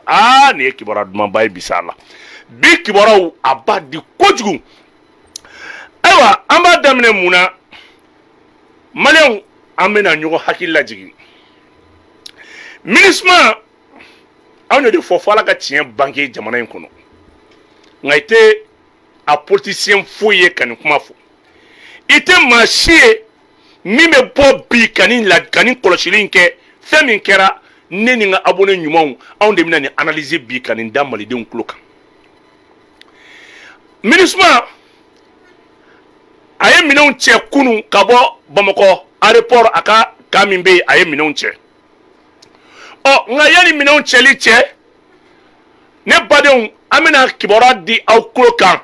Ah, ni kibara dumanba ye bisa la bi kibaraw a b'a di kojugu. Ayiwa an b'a daminɛ mun na maliyɛnw an bɛna ɲɔgɔn hakili lajigin. MINUSMA anw y'o de fɔ fo Ala ka tiɲɛ bange jamana in kɔnɔ nka i tɛ a politicien foyi ye ka nin kuma fɔ. I tɛ maa si ye min bɛ bɔ bi ka nin kɔlɔsili in kɛ fɛn min kɛra ne ni n ka abonné ɲumanw anw de bɛna nin analyser bi ka nin da malidenw tulo kan. MINUSMA a ye minɛnw cɛ kunun ka bɔ Bamakɔ aéroport a ka kan min bɛ yen a ye minɛnw cɛ. Nka yanni minɛnw cɛli cɛ ne badenw an bɛna kibaruya di aw tulo kan.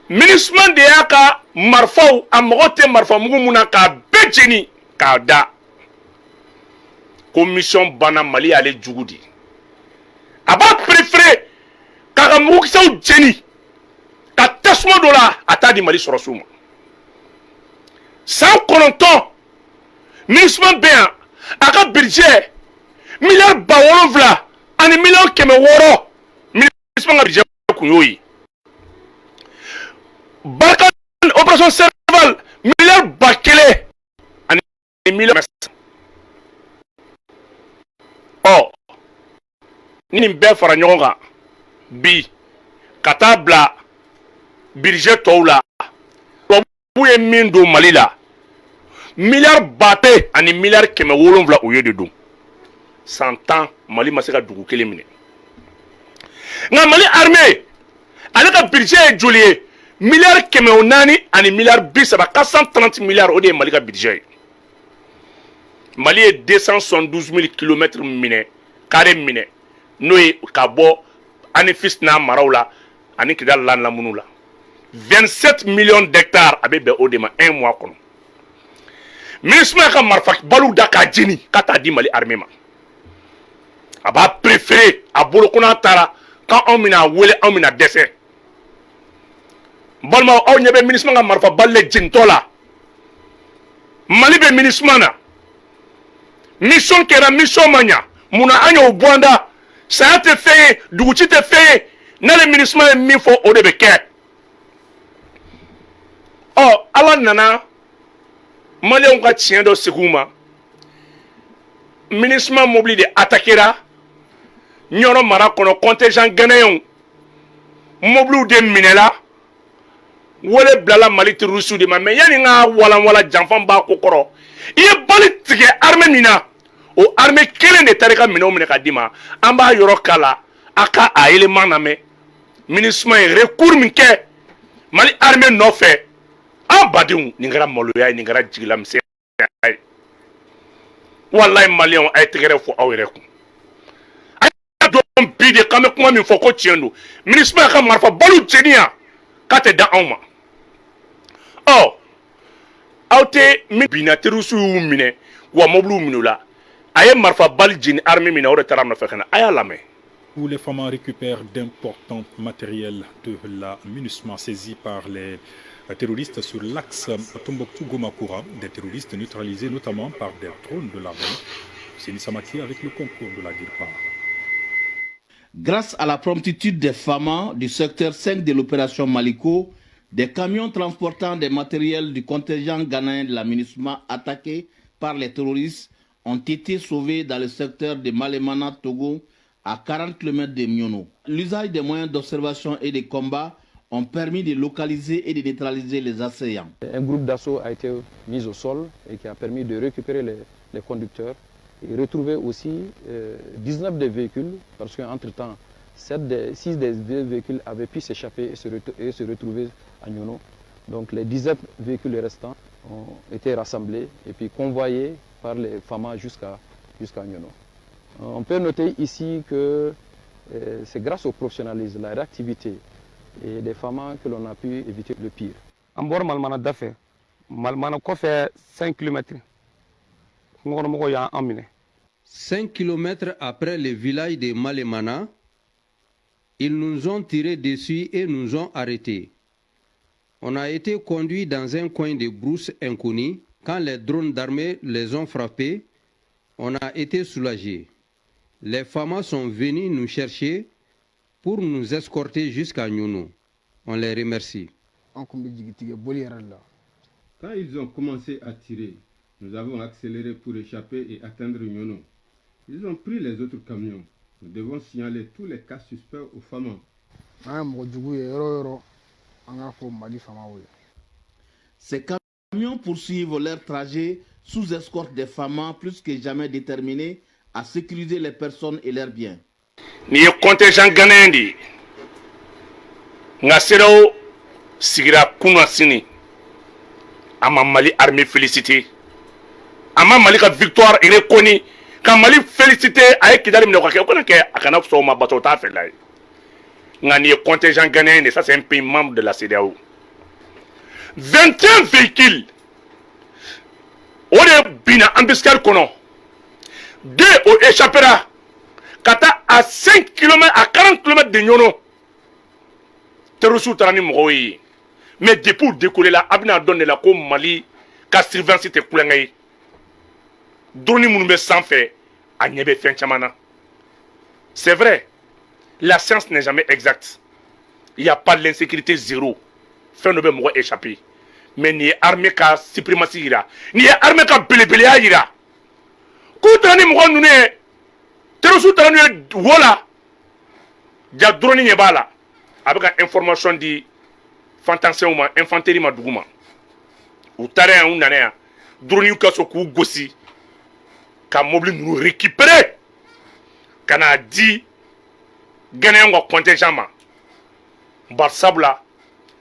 MINUSMA de y'a ka marifaw a mago tɛ marifa mugu mun na k'a bɛɛ jeni k'a da. Ko mission banna Mali y'ale jugu di. A b'a préféré k'a ka mugukisɛw jeni ka tasuma dɔ la a t'a di Mali sɔrɔsiw ma. San 9 MINUSMA bɛ yan a ka budget miliyari 7,000 ani miliyɔn 600 MINUSMA ka budget kun y'o ye. Barkhane opération Serval miliyari 1,000 ani miliyɔn 500. Ni nin bɛɛ fara ɲɔgɔn kan bi ka taa bila budget tɔw la tubabuw ye min don Mali la miliyari 100 ani miliyari 700 o ye de don. San 10 Mali ma se ka dugu kelen minɛ. Nka Mali armée ale ka budget ye joli ye miliyari 400 ani miliyari 30 430 miliyari o de ye Mali ka budget ye. Mali ye 272 000 kilomètres minɛ carré minɛ n'o ye ka bɔ Anifis n'a maraw la ani Kidal lanlamunu la 27 millions d'hectares a bɛ bɛn o de ma 1 mois kɔnɔ. MINUSMA ka marifa balu da k'a jeni ka taa di Mali armée ma. A b'a préféré a bolo ko n'a taara kan anw bɛna wele anw bɛna dɛsɛ. N balimaw aw ɲɛ bɛ MINUSMA ka marifa balu le jenitɔ la. Mali bɛ MINUSMA na. Mission kɛra mission ma ɲa munna an y'o bɔ an da. Saya tɛ fɛn ye duguci tɛ fɛn ye n'ale MINUSMA ye min fɔ o de bɛ kɛ. Ala nana maliyɛnw ka tiɲɛ dɔ segin u ma. MINUSMA mobili de attaquera Nioro mara kɔnɔ contingent ghanéen mobiliw de minɛla wele bilala Mali terroriste de ma mais yanni n ka walanwala janfan b'a ko kɔrɔ i ye bali tigɛ armée min na o armée kelen de taara i ka minɛnw minɛ ka d'i ma an b'a yɔrɔ kala a ka a élément lamɛn. MINUSMA ye recours min kɛ Mali armée nɔfɛ an badenw nin kɛra maloya ye nin kɛra jigilamisɛnya ye. Walayi maliyɛnw a ye tɛgɛrɛ fɔ aw yɛrɛ kun. A y'a dɔn bi de k'an bɛ kuma min fɔ ko tiɲɛ don MINUSMA ka marifa balu jeni yan k'a tɛ da anw ma. Aw tɛ min binna terroriste y'u minɛ wa mobiliw minɛ u la a ye marifa balu jeni armée min na o de taara a nɔfɛ ka na a y'a lamɛn. Où les femmes récupèrent d'importants matériels de la MINUSMA saisis par les terroristes sur l'axe Tombouctou-Gomakura, des terroristes neutralisés notamment par des drones de l'armée. C'est Nissamaki avec le concours de la DIRPA. Grâce à la promptitude des FAMA du secteur 5 de l'opération Maliko, des camions transportant des matériels du contingent ghanéen de la MINUSMA attaqués par les terroristes ont été sauvés dans le secteur de Malemana, Togo, à 40 km de Miono. L'usage des moyens d'observation et de combat ont permis de localiser et de neutraliser les assaillants. Un groupe d'assaut a été mis au sol et qui a permis de récupérer les conducteurs et retrouver aussi 19 des véhicules parce qu'entre-temps, 6 des véhicules avaient pu s'échapper et se retrouver à Nyono. Donc les 19 véhicules restants ont été rassemblés et puis convoyés par les FAMA jusqu'à Nyono. On peut noter ici que c'est grâce au professionnalisme, la réactivité et des FAMA que l'on a pu éviter le pire. En bord Malmana Dafé, Malmana fait 5 km. 5 km après le village de Malemana, ils nous ont tiré dessus et nous ont arrêtés. On a été conduits dans un coin de brousse inconnu. Quand les drones d'armée les ont frappés, on a été soulagés. les FAMA sont venus nous chercher pour nous escorter jusqu'à Nyono. On les remercie. Quand ils ont commencé à tirer, nous avons accéléré pour échapper et atteindre Nyono. Ils ont pris les autres camions. Nous devons signaler tous les cas suspects aux FAMA. Ces camions poursuivent leur trajet sous escorte des FAMA plus que jamais déterminés à sécuriser les personnes et leurs biens. Ni contingent ghanéen di nga seraw sigira kuna sini ama Mali armée félicité ama Mali ka victoire reconnue ka Mali félicité ay kidali mne ko ko ke akana so ma bato ta fait là nga ni contingent ghanéen ça c'est un pays membre de la CEDEAO 21 véhicules ore bina embuscade kono 2 au échappera Kata à 5 km, à 40 km de Nyono. Terroristes tarani mogoyi. Mais depuis décoller là, abina donné la comme Mali, ka surveillance était coulangay. Droni mounbe sans fait, a nyebe fin chamana. C'est vrai, la science n'est jamais exacte. Il n'y a pas de l'insécurité zéro. Fin de mogo échappé. Mais ni armée ka suprématie ira, ni armée ka belebele ira. Koutani mogo nouné. Terroristes tarani wola. Ja droni nyebala. Avec information di fantassin ma infanterie ma duguma ou tare un nanea droni ka so ku gosi ka mobile nous récupérer kana di gagner un contingent ma barsabla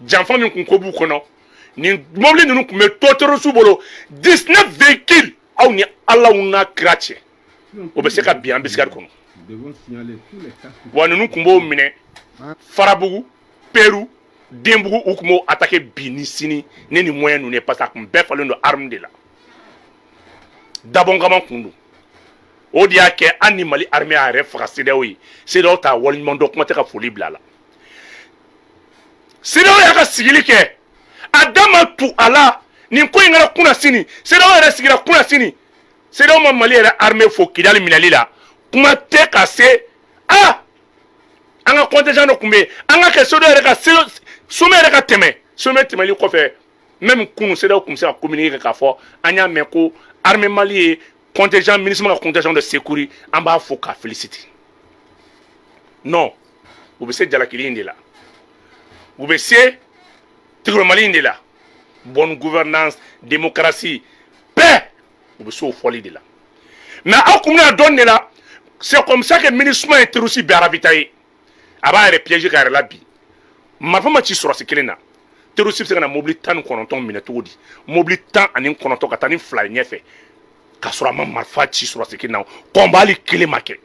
janfam min ko bu kono ni mobile nous ku me totoro subolo 19 véhicules aw ni Allah una krache obeseka bien biskar kono Devons signaler tous les cas. wa nous kumbo mine Farabougou, Pérou, Dembougou, ou comment attaquer Binisini, ni moyen nous n'est pas ça, qu'on peut faire nos armes de là. D'abord, comment qu'on nous. On dit que animali armé à réfracer de oui, c'est là où t'as wallement documenté la folie blala. C'est là où il y a sigilé que Adama tout Allah, ni quoi il y a kuna sini, c'est là où il y a sigilé kuna sini, c'est là où ma mali est armé faut qu'il y a le minali là. Comment t'es cassé, ah! Anga contingent no kumbe anga ke sodo reka somé reka teme somé teme li ko fait même kunu c'est là comme ça communiquer ka fo anya me ko armée mali contingent ministre contingent de sécurité en bas faut ka féliciter non vous bese jala kilindi là vous bese tigre mali ndi là bonne gouvernance démocratie paix vous bese au folie de là mais a kumna donne là c'est comme ça que le ministre est aussi bien ravitaillé. Aba yɛrɛ piège ka yɛrɛ la bi marifa ma ci sɔrɔsi kelen na terroriste bɛ se ka na mobili 19 minɛ cogo di mobili 19 ka taa ni 2 ye ɲɛfɛ ka sɔrɔ a ma marifa ci sɔrɔsi kelen na kɔnba hali kelen ma kɛ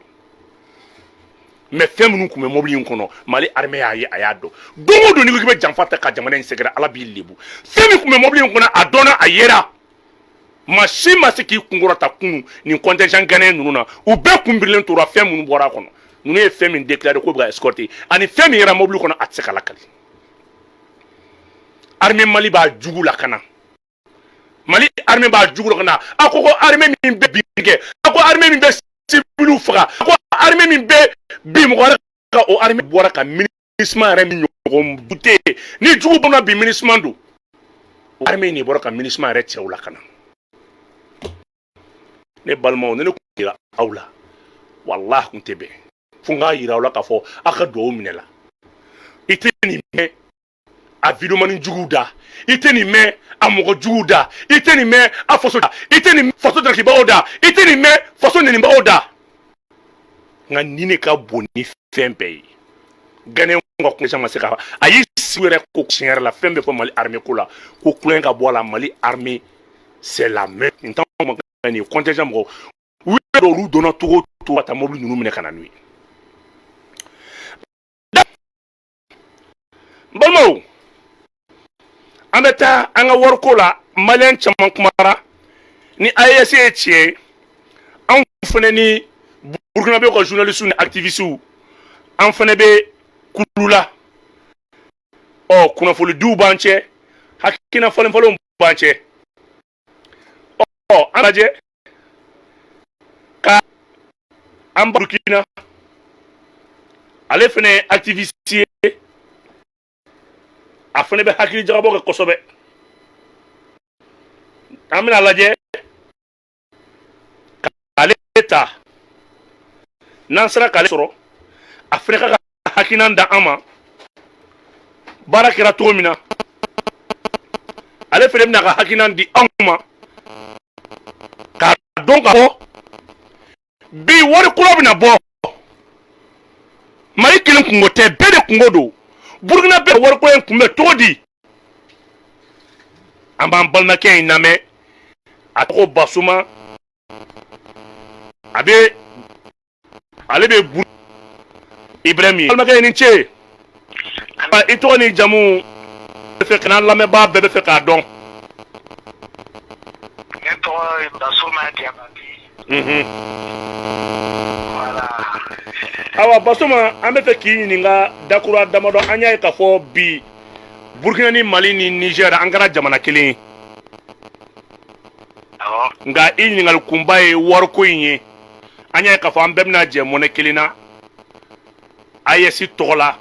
mais fɛn minnu tun bɛ mobili in kɔnɔ mali armée y'a ye a y'a dɔn don o don n'i ko k'i bɛ janfa ta ka jamana in sɛgɛrɛ ala b'i lebu fɛn min tun bɛ mobili in kɔnɔ a dɔnna a yera maa si ma se k'i kunkɔrɔta kunu nin contingent ghanéen ninnu na u bɛɛ kunbirilen tora fɛn minnu bɔra a kɔnɔ. Nous avons fait une déclaration qu'on va escorter. On a fait une mobile qu'on a attiré la cali. Armée Mali va jouer la cana. Mali armée va jouer la cana. Ako armée min be binge. Ako armée min be civil fra. Ako armée min be bimwara ka o armée boira ka ministre rem nyom bouté. Ni jouer bona bi ministre mando. Armée ni boira ka ministre re tche la cana. Ne balma ne ko kira awla. Wallah kuntebe. Funga yira la kafo aka do minela ite ni me a vidéo juguda ite ni me a mogo juguda ite ni me a foso ite ni foso de ki baoda ite ni me foso ni baoda nga nini ka boni fempe gane ngo ko sama seka ayi siwere ko chinere la fembe fo Mali armée ko la ko kulen ka bo la Mali armée c'est la même tant mo ngani contingent mo wi do lu dona to ta mobile nunu mine kana nui Balmo ameta anga worko la malen chaman kumara ni AEC tie an fene ni Burkina be ko journaliste ni activiste an fene be kulula o kuna foli du banche hakina fole fole banche o anaje ka an Burkina ale fɛnɛ activiste ye a fɛnɛ bɛ hakili jagabɔ kɛ kosɛbɛ an bɛna lajɛ k'ale ta n'an sera k'ale sɔrɔ a fɛnɛ ka hakilina da an ma baara kɛra cogo min na ale fɛnɛ bɛna ka hakilina di anw ma k'a dɔn k'a fɔ bi wari kura bɛna bɔ Mali kelen kungo tɛ bɛɛ de kungo don Burkina bɛɛ wari kura in kunbɛ cogo di an b'an balimakɛ in lamɛn a tɔgɔ Basuma ale bɛ Bur Ibrahim balimakɛ ni ce i tɔgɔ ni jamu bɛ fɛ kana lamɛnbaa bɛɛ bɛ fɛ k'a dɔn ne tɔgɔ ye Basuma Diabate awa Basuma an bɛ fɛ k'i ɲininka dakura damadɔ an y'a ye k'a fɔ bi Burkina ni Mali ni Niger an kɛra jamana kelen ye nka i ɲininkali kunba ye wariko in ye an y'a ye k'a fɔ an bɛɛ bɛna jɛ mɔnɛ kelen na AES tɔgɔ la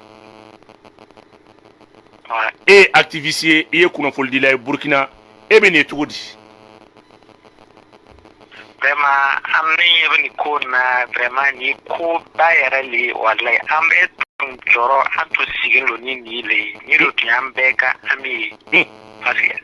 e ye activiste ye i ye kunnafonidila ye Burkina e bɛ nin cogo di vraiment an bɛ ɲɛ bɛ nin ko na vraiment ni ko ba yɛrɛ le wallahi an bɛ tun jɔrɔ an tun sigilen don ni nin le ye ni do tun y'an bɛɛ ka ami ye parce que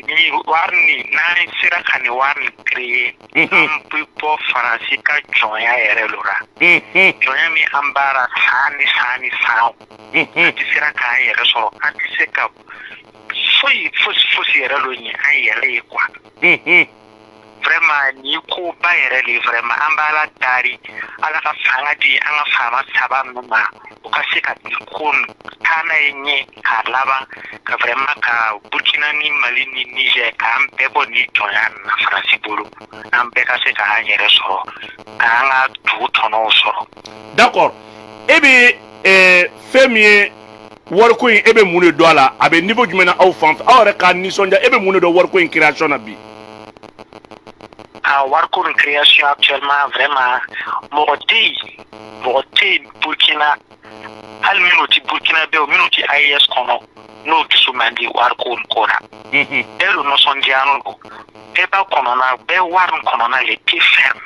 ni wari nin n'an sera ka nin wari nin créer an bɛ bɔ Faransi ka jɔnya yɛrɛ lo la jɔnya min an b'ara san ni san an tɛ sera k'an yɛrɛ sɔrɔ an tɛ se ka fosi yɛrɛ lo ɲɛ an yɛrɛ ye quoi vraiment ni ko ba yɛrɛ le vraiment an b'ala dari ala ka fanga di an ka faama saba ninnu ma u ka se ka nin ko taa n'a ye ɲɛ k'a laban ka vraiment ka Burkina ni Mali ni Niger k'an bɛɛ bɔ ni jɔnya na Faransi bolo an bɛɛ ka se k'an yɛrɛ sɔrɔ k'an ka dugu tɔnɔw sɔrɔ. D'accord e bɛ fɛn min ye wariko in e bɛ mun de dɔn a la a bɛ niveau jumɛn na aw fan fɛ aw yɛrɛ ka nisɔndiya e bɛ mun de dɔn wariko in création na bi. Wariko nin création actuellement vraiment mɔgɔ tɛ yen Burkina hali minnu tɛ Burkina bɛɛ o minnu tɛ AES kɔnɔ n'o dusu man di wariko nin ko la bɛɛ lo nisɔndiyalen don bɛɛ b'a kɔnɔna bɛɛ wari nin kɔnɔna le tɛ ferme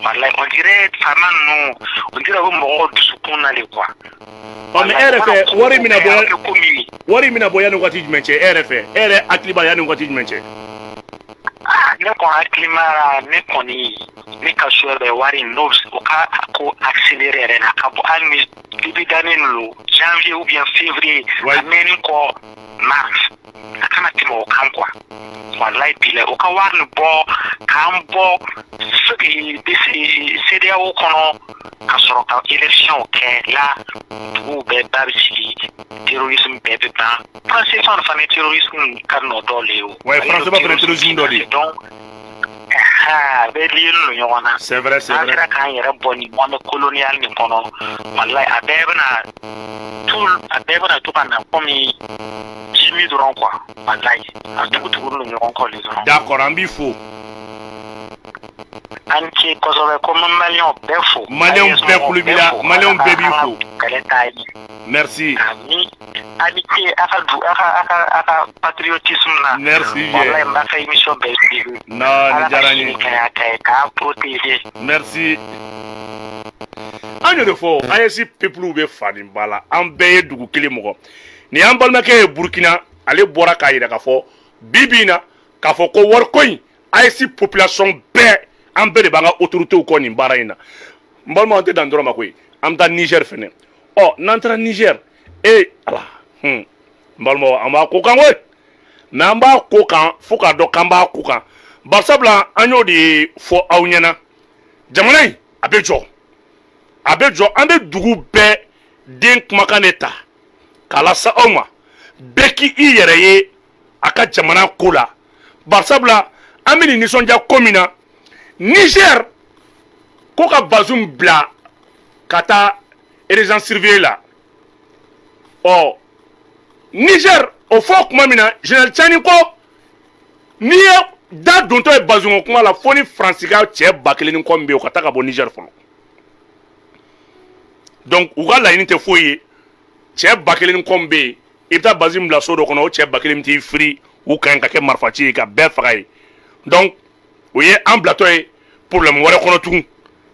wallahi on dirait faama ninnu on dirait o mɔgɔw dusukun na le quoi. mais e yɛrɛ fɛ wari mina bɔ yanni waati jumɛn cɛ e yɛrɛ fɛ e yɛrɛ hakili b'a yanni waati jumɛn cɛ. Ne kɔni hakili mara ne kɔni ne ka suya bɛ wari n'o ka ko accélérer yɛrɛ la ka bɔ hali ni début d'année lo janvier ou bien février a mɛnni kɔ mars a kana tɛmɛ o kan quoi wallahi bilahi o ka wari nin bɔ k'an bɔ CEDEAO kɔnɔ ka sɔrɔ ka élection kɛ la duguw bɛɛ ba bɛ sigi terrorisme bɛɛ bɛ ban français fana ye terrorisme ka nɔ dɔ le ye o. français ba fana terrorisme dɔ de ye. donc bɛɛ lié lo ɲɔgɔn na. c'est vrai c'est vrai. an sera k'an yɛrɛ bɔ nin monde colonial nin kɔnɔ wallahi a bɛɛ bɛna to ka na komi jimi dɔrɔn quoi wallahi a tugu lo ɲɔgɔn kɔ le dɔrɔn. d'accord an b'i fo. an ce kosɛbɛ ko maliyɛnw bɛɛ fo. maliyɛnw bɛɛ kulo b'i la maliyɛnw bɛɛ b'i fo. kɛlɛ t'a ye. merci. ani ce a ka patriotisme na. merci bien. wallahi n b'a fɛ émission bɛɛ suivi. non ni diyara n ye. ala ka sini k'a protéger. merci. an y'o de fɔ AES peuple bɛ fani ba la an bɛɛ ye dugu kelen mɔgɔ nin y'an balimakɛ ye Burkina ale bɔra k'a yira k'a fɔ bi bi in na k'a fɔ ko wariko in AES population bɛɛ an bɛɛ de b'an ka autorités kɔ nin baara in na n balimaw an tɛ dan dɔrɔn ma koyi an bɛ taa Niger fɛnɛ n'an taara Niger ala n balimaw an b'a ko kan koyi mais an b'a ko kan fo k'a dɔn k'an b'a ko kan barisabula an y'o de fɔ aw ɲɛna jamana in a bɛ jɔ an bɛ dugu bɛɛ den kumakan de ta k'a lase aw ma bɛɛ k'i yɛrɛ ye a ka jamana ko la barisabula an bɛ nin nisɔndiya ko min na Niger ko ka Bazoum bila ka taa résidence surveillée la Niger o fɔ tuma min na général Tiani ko n'i ye da dontɔ ye Bazoum kuma la fo ni Faransi ka cɛ 1000 ni kɔ min bɛ yen o ka taa ka bɔ Niger fɔlɔ Donc u ka laɲini tɛ foyi ye cɛ 1000 kɔn bɛ yen i bɛ taa Bazum bila so dɔ kɔnɔ o cɛ 1000 t'i firi u kan ka kɛ marifaci ye ka bɛɛ faga ye donc o ye an bilatɔ ye problème wɛrɛ kɔnɔ tugun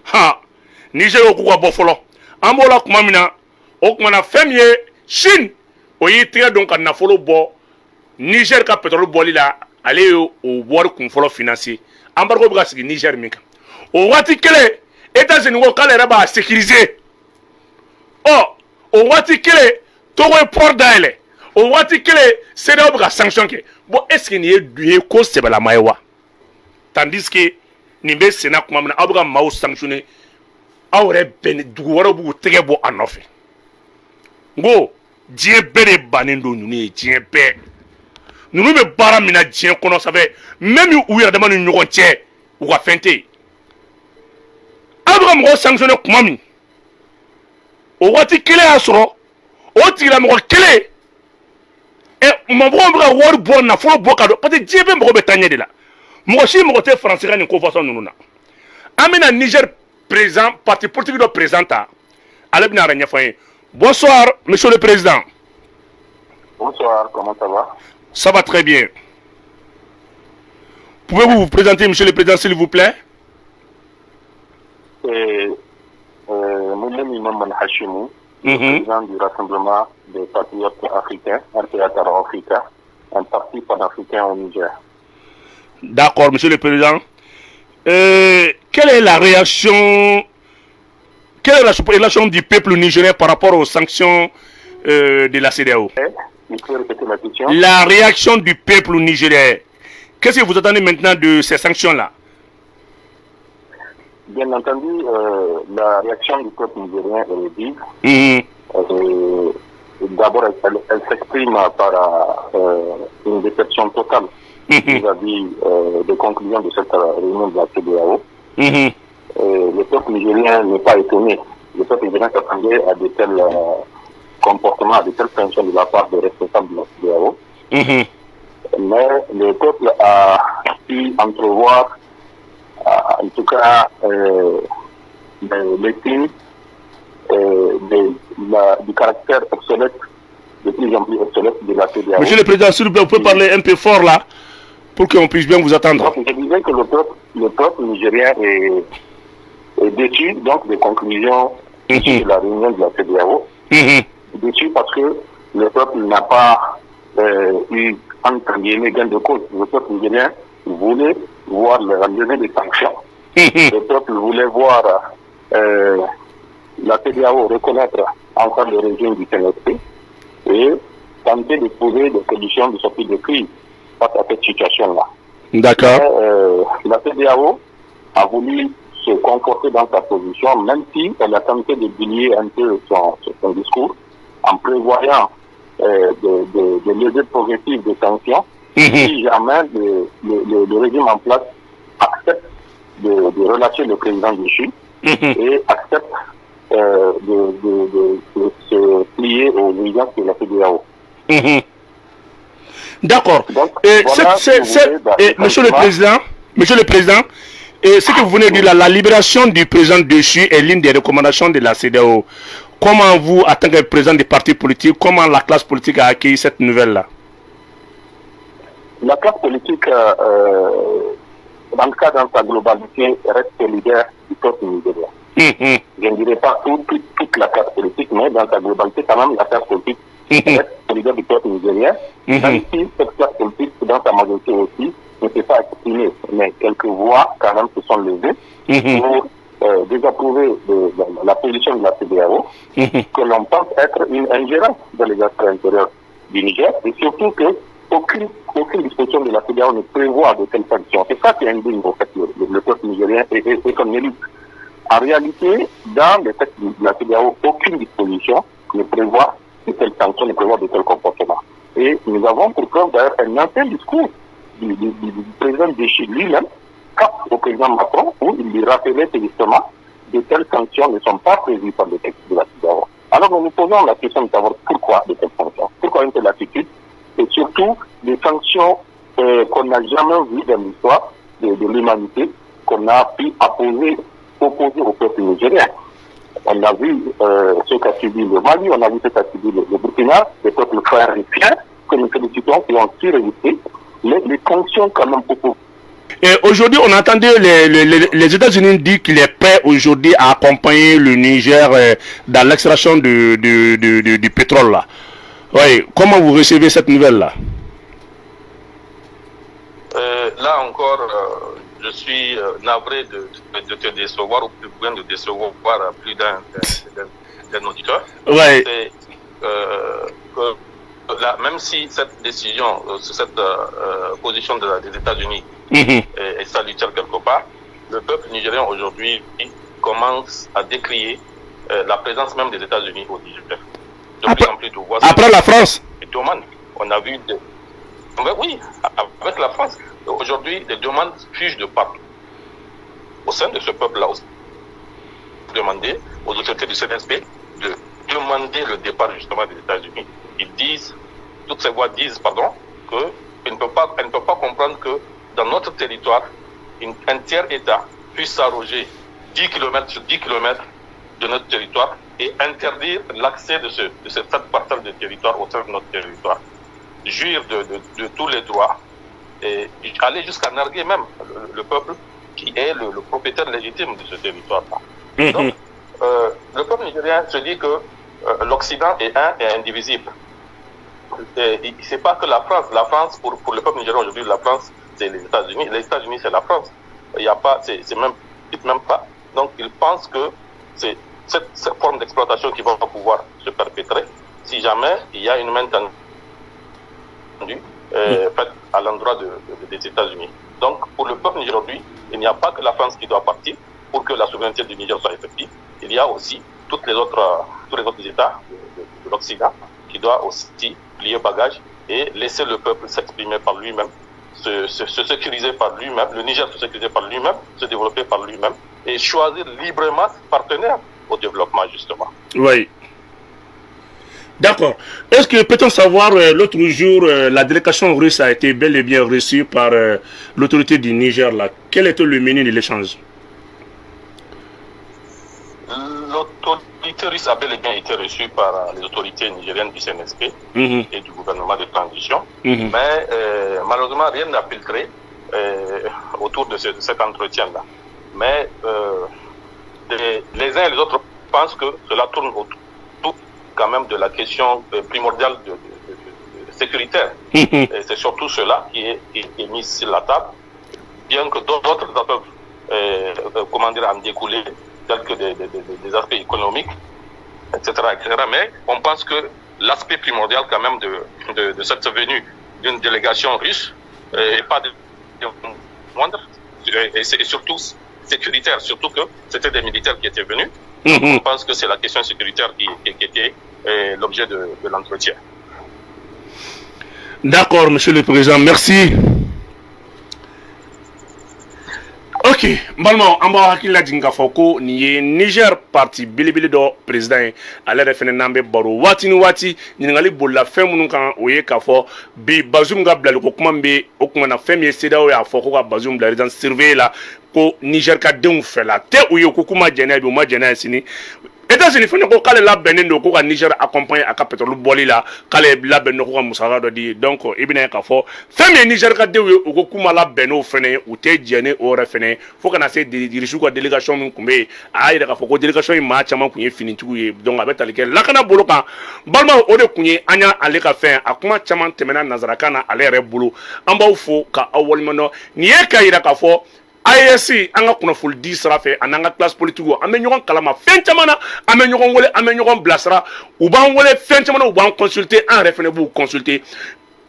ha Niger y'o k'u ka bɔ fɔlɔ an b'o la tuma min na o tuma na fɛn min ye Chine o y'i tigɛ don ka nafolo bɔ Niger ka pétrole bɔli la ale ye o wari kun fɔlɔ financer embargo bɛ ka sigi Niger min kan o waati kelen États-Unis ko k'ale yɛrɛ b'a sécuriser o waati kelen Togo ye port dayɛlɛ o waati kelen CEDEAO bɛ ka sanction kɛ bon est ce que nin ye ko sɛbɛlama ye wa tandis que nin bɛ senna kuma min na aw bɛ ka maaw sanctionner aw yɛrɛ bɛn dugu wɛrɛw b'u tɛgɛ bɔ a nɔfɛ n ko diɲɛ bɛɛ de bannen don ninnu ye diɲɛ bɛɛ ninnu bɛ baara min na diɲɛ kɔnɔ sanfɛ même u yɛrɛ dama ni ɲɔgɔn cɛ u ka fɛn tɛ yen aw bɛ ka mɔgɔw sanctionner kuma min o waati kelen y'a sɔrɔ o tigilamɔgɔ kelen mɔgɔw bɛ ka wari bɔ nafolo bɔ ka don parce que diɲɛ bɛɛ mɔgɔ bɛ taa ɲɛ de la mɔgɔ si mɔgɔ tɛ faransi ka nin ko fɔsɔn ninnu na an bɛna Niger président parti politique dɔ président ta ale bɛna yɛrɛ ɲɛfɔ an ye bonsoir monsieur le président. Bonsoir, comment ça va? Ça va très bien. Pouvez-vous vous présenter, monsieur le président, s'il vous plaît? Moulem Imam Hashimou, président du Rassemblement des Patriotes Africains, RPA Africa, un parti panafricain au Niger. D'accord, monsieur le président. Quelle est la réaction du peuple nigérien par rapport aux sanctions de la CEDEAO? Il faut répéter la question. La réaction du peuple nigérien. Qu'est-ce que vous attendez maintenant de ces sanctions-là? Bien entendu, la réaction du peuple nigérien est vive. D'abord, elle s'exprime par une déception totale vis-à-vis des conclusions de cette réunion de la CEDEAO. Le peuple nigérien n'est pas étonné. Le peuple nigérien s'attendait à de tels comportements, à de telles sanctions de la part des responsables de la CEDEAO. Mais le peuple a pu entrevoir, en tout cas, les signes du caractère obsolète, de plus en plus obsolète de la CEDEAO. Monsieur le Président, s'il vous plaît, vous pouvez parler un peu fort là, pour qu'on puisse bien vous attendre. Donc, je disais que le peuple nigérien est déçu donc des conclusions de la réunion de la CEDEAO. Déçu parce que le peuple n'a pas eu entre guillemets gain de cause. Le peuple nigérien voulait voir la levée des sanctions. Le peuple voulait voir la CEDEAO reconnaître encore le régime du CNSP et tenter de trouver des solutions de sortie de crise face à cette situation-là. D'accord. La CEDEAO a voulu se comporter dans sa position, même si elle a tenté de bilier un peu son discours en prévoyant de lever progressive des sanctions, si jamais le régime en place accepte de relâcher le président déchu et accepte de se plier aux exigences de la CEDEAO. D'accord. Voilà, Monsieur le Président, et ce que vous venez de dire, la libération du président déchu est l'une des recommandations de la CEDEAO. Comment vous, en tant que président des partis politiques, comment la classe politique a accueilli cette nouvelle-là? La classe politique, dans le cas dans sa globalité, reste solidaire du peuple nigérien. Je ne dirais pas toute la classe politique, mais dans sa globalité, quand même, la classe politique reste solidaire du peuple nigérien. Même si cette classe politique, dans sa majorité aussi, ne s'est pas exprimée, mais quelques voix, quand même, se sont levées pour désapprouver la position de la CEDEAO, que l'on pense être une ingérence dans les affaires intérieures du Niger, et surtout que aucune disposition de la CEDEAO ne prévoit de telles sanctions. C'est ça qui indigne en fait le peuple nigérien et son élite. En réalité, dans les textes de la CEDEAO, aucune disposition ne prévoit de telles sanctions, ne prévoit de tels comportements. Et nous avons pour preuve d'ailleurs un ancien discours du président déchu lui-même, cap au président Macron, où il lui rappelait que justement de telles sanctions ne sont pas prévues par le texte de la CEDEAO. Alors nous nous posons la question de savoir pourquoi de telles sanctions, pourquoi une telle attitude, et surtout des sanctions qu'on n'a jamais vues dans l'histoire de l'humanité, qu'on a pu opposer au peuple nigérien. On a vu ce qu'a subi le Mali, on a vu ce qu'a subi le Burkina, les peuples frères et fiers, que nous félicitons et ont su résister. Les sanctions quand même beaucoup. Et aujourd'hui, on entendait les États-Unis dire qu'il est prêt aujourd'hui à accompagner le Niger dans l'extraction du pétrole là. Oui, comment vous recevez cette nouvelle-là? Là encore, je suis navré de te décevoir ou plus bien de décevoir plus d'un auditeur. Ouais. C'est que même si cette décision, cette position des États-Unis est salutaire quelque part, le peuple nigérien aujourd'hui commence à décrier la présence même des États-Unis au Niger. Après la France. On a vu oui, avec la France. Aujourd'hui, les demandes fugent de partout. Au sein de ce peuple-là, demander aux autorités du CNSP de demander le départ justement des États-Unis. Toutes ces voix disent, qu'elles ne peuvent pas comprendre que dans notre territoire, un tiers État puisse s'arroger 10 km sur 10 km de notre territoire et interdire l'accès de cette parcelle de territoire au sein de notre territoire. Jouir de tous les droits et aller jusqu'à narguer même le peuple qui est le propriétaire légitime de ce territoire-là. Donc, le peuple nigérien se dit que l'Occident est un et indivisible. C'est pas que la France. La France, pour le peuple nigérien aujourd'hui, la France, c'est les États-Unis. Les États-Unis, c'est la France. Il n'y a pas, c'est même pas. Donc, ils pensent que c'est cette forme d'exploitation qui va pouvoir se perpétrer si jamais il y a une main tendue faite à l'endroit des États-Unis. Donc, pour le peuple nigérien aujourd'hui, il n'y a pas que la France qui doit partir pour que la souveraineté du Niger soit effective. Il y a aussi tous les autres États de l'Occident qui doivent aussi plier bagage et laisser le peuple s'exprimer par lui-même, se sécuriser par lui-même, le Niger se sécuriser par lui-même, se développer par lui-même et choisir librement ses partenaires au développement, justement. Oui. D'accord. Est-ce que peut-on savoir, l'autre jour, la délégation russe a été bel et bien reçue par l'autorité du Niger là. Quel était le menu de l'échange? L'autorité russe a bel et bien été reçue par les autorités nigériennes du CNSP et du gouvernement de transition. Mais malheureusement, rien n'a filtré autour de cet entretien-là. Mais les uns et les autres pensent que cela tourne autour quand même de la question primordiale de sécuritaire. Et c'est surtout cela qui est mis sur la table, bien que d'autres peuvent en découler, tels que des aspects économiques, etc., etc. Mais on pense que l'aspect primordial quand même de cette venue d'une délégation russe et pas de moindre, et c'est surtout sécuritaire, surtout que c'était des militaires qui étaient venus. Donc on pense que c'est la question sécuritaire qui était l'objet de l'entretien. D'accord, Monsieur le Président, merci. Ok, balma an b'a hakili lajigin k'a fɔ ko nin ye Niger parti belebele dɔ président ye ale yɛrɛ fɛnɛ n'an bɛ baro waati ni waati ɲininkali bolila fɛn minnu kan o ye k'a fɔ bi Bazoum ka bilaliko kuma min bɛ o kuma na fɛn min ye CEDEAO y'a fɔ ko ka Bazoum bila résidence surveillée la ko Niger ka denw fɛla tɛ u ye ko kuma jɛnɛ bi u ma jɛnɛ ye sini États-Unis fɛnɛ ko k'ale labɛnnen don ko ka Niger accompagner a ka pétrole bɔli la k'ale labɛnnen don ko ka musaka dɔ di donc i bɛna ye k'a fɔ fɛn min ye Niger ka denw ye u ko kuma labɛnn'o fɛnɛ ye u tɛ jɛn o yɛrɛ fɛnɛ fo kana se dirisiw ka délégation min tun bɛ yen a y'a yira k'a fɔ ko délégation in maa caman tun ye finitigiw ye donc a bɛ tali kɛ lakana bolo kan balimaw o de tun ye an y'ale ka fɛn a kuma caman tɛmɛna nanzarakan na ale yɛrɛ bolo an b'aw fo ka aw waleɲumandɔn nin ye k'a yira k'a fɔ AES an ka kunnafoni di sira fɛ ani an ka classe politique an bɛ ɲɔgɔn kalama fɛn caman na an bɛ ɲɔgɔn wele an bɛ ɲɔgɔn bilasira u b'an wele fɛn caman na u b'an consulter an yɛrɛ fɛnɛ b'u consulter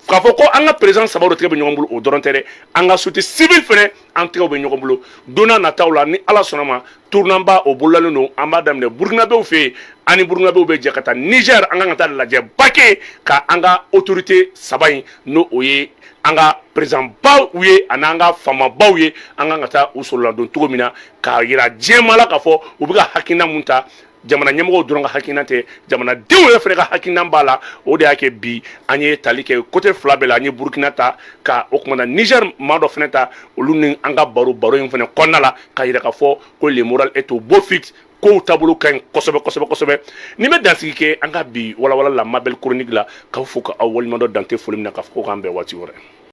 k'a fɔ ko an ka président saba de tɛgɛ bɛ ɲɔgɔn bolo o dɔrɔn tɛ dɛ an ka société civile fɛnɛ an tɛgɛw bɛ ɲɔgɔn bolo don n'a nataw la ni ala sɔnna ma tournant o bololalen don an b'a daminɛ burukinabew fɛ yen an ni burukinabew bɛ jɛ ka taa Niger an kan ka taa lajɛ bake ka an ka autorité saba in n'o o ye an ka président baw ye ani an ka faamabaw ye an kan ka taa u sɔrɔla don cogo min na k'a yira diɲɛma la k'a fɔ u bɛ ka hakilina mun ta jamana ɲɛmɔgɔw dɔrɔn ka hakilina tɛ jamanadenw yɛrɛ fɛnɛ ka hakilina b'a la o de y'a kɛ bi an ye tali kɛ côté fila bɛɛ la an ye Burkina ta ka o kumana Niger maa dɔ fɛnɛ ta olu ni an ka baro in fɛnɛ kɔnɔna la k'a yira k'a fɔ ko le moral est au beau fixe kow taabolo ka ɲi kosɛbɛ ni bɛ dansigi kɛ an ka bi walawala la Mabel chronique la k'aw fo k'aw waleɲuman dɔn dan tɛ foli min na k'a fɔ ko k'an bɛn waati wɛrɛ